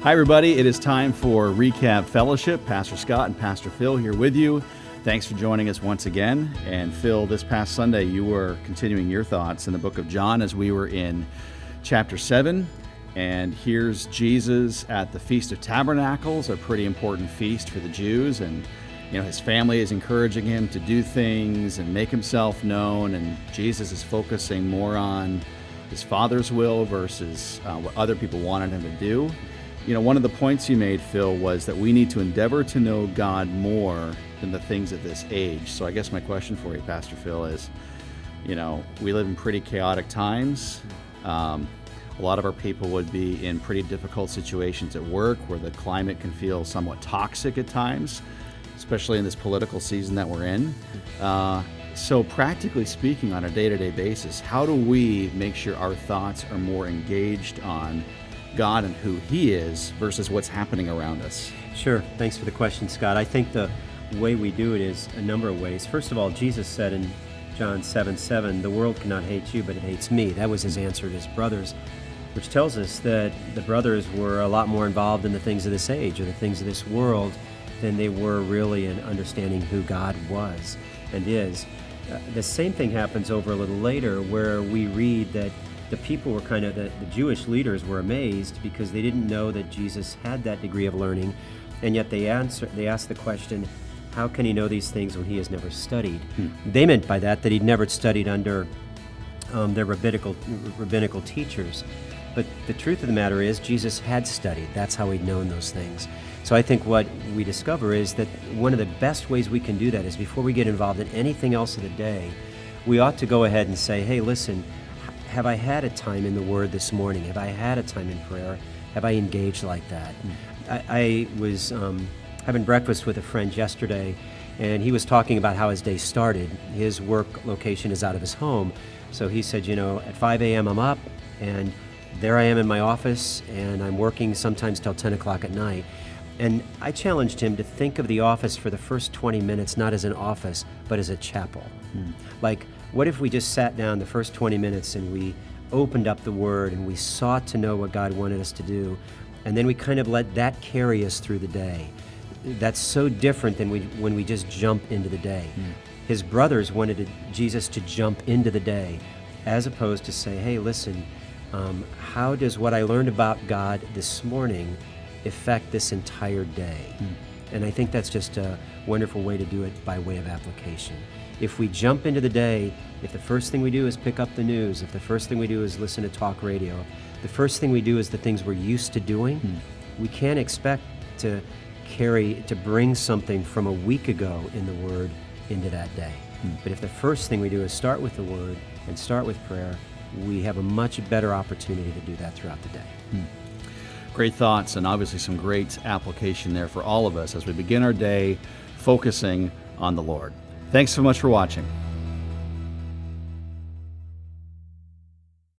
Hi, everybody. It is time for Recap Fellowship. Pastor Scott and Pastor Phil here with you. Thanks for joining us once again. And Phil, this past Sunday, you were continuing your thoughts in the book of John as we were in chapter 7. And here's Jesus at the Feast of Tabernacles, a pretty important feast for the Jews. And, his family is encouraging him to do things and make himself known. And Jesus is focusing more on his Father's will versus what other people wanted him to do. One of the points you made, Phil, was that we need to endeavor to know God more than the things of this age. So I guess my question for you, Pastor Phil, is, we live in pretty chaotic times. A lot of our people would be in pretty difficult situations at work where the climate can feel somewhat toxic at times, especially in this political season that we're in. So practically speaking, on a day-to-day basis, how do we make sure our thoughts are more engaged on God and who He is versus what's happening around us? Sure. Thanks for the question, Scott. I think the way we do it is a number of ways. First of all, Jesus said in John 7:7, "The world cannot hate you, but it hates me." That was his answer to his brothers, which tells us that the brothers were a lot more involved in the things of this age or the things of this world than they were really in understanding who God was and is. The same thing happens over a little later where we read that the people were the Jewish leaders were amazed because they didn't know that Jesus had that degree of learning, and yet they asked the question, how can he know these things when he has never studied? They meant by that he'd never studied under their rabbinical teachers. But the truth of the matter is Jesus had studied. That's how he'd known those things. So I think what we discover is that one of the best ways we can do that is before we get involved in anything else of the day, we ought to go ahead and say, hey, listen, have I had a time in the Word this morning? Have I had a time in prayer? Have I engaged like that? I was having breakfast with a friend yesterday, and he was talking about how his day started. His work location is out of his home. So he said, at 5 a.m. I'm up, and there I am in my office, and I'm working sometimes till 10 o'clock at night. And I challenged him to think of the office for the first 20 minutes not as an office, but as a chapel. Like, what if we just sat down the first 20 minutes and we opened up the Word and we sought to know what God wanted us to do, and then we kind of let that carry us through the day? That's so different than when we just jump into the day. His brothers wanted Jesus to jump into the day, as opposed to say, hey, listen, how does what I learned about God this morning affect this entire day? And I think that's just a wonderful way to do it by way of application. If we jump into the day, if the first thing we do is pick up the news, if the first thing we do is listen to talk radio, the first thing we do is the things we're used to doing, we can't expect to bring something from a week ago in the Word into that day. But if the first thing we do is start with the Word and start with prayer, we have a much better opportunity to do that throughout the day. Great thoughts, and obviously some great application there for all of us as we begin our day focusing on the Lord. Thanks so much for watching.